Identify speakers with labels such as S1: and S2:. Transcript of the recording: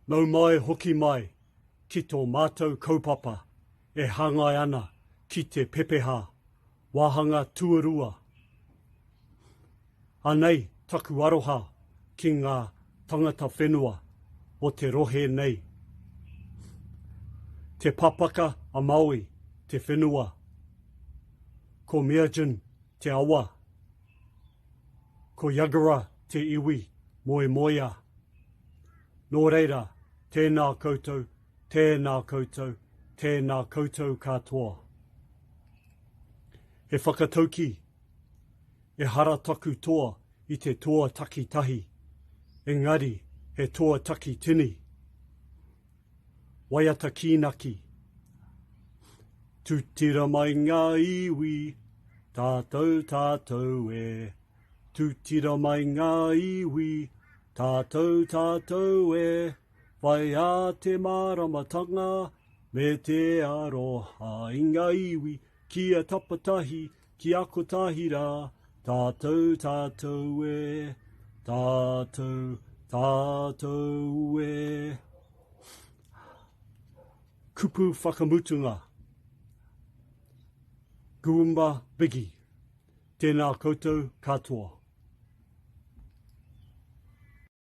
S1: Nau mai hoki mai, ki tō mātou kaupapa, e hangai ana ki te Pepeha, wāhanga tuarua. Anei taku aroha ki ngā tangata whenua o te rohe nei. Te papaka a Maui, te whenua. Ko miajin te awa. Ko yagara te iwi, moe moia. Nō reira, tēnā koutou, tēnā koutou, tēnā koutou katoa. He whakatauki, e hara taku toa i te toa taki tahi, engari he toa taki tini. Waiata kīnaki. Tūtira mai ngā iwi, tātou tātou e. Tūtira mai ngā iwi, tātou tātou e. Vai a te māramatanga, me te aroha i ngā iwi, kia tapatahi, ki ako tahira, tātou tātou e. Tātou tātou e. Kupu whakamutunga. Guumba Bigi. Tēnā koutou katoa.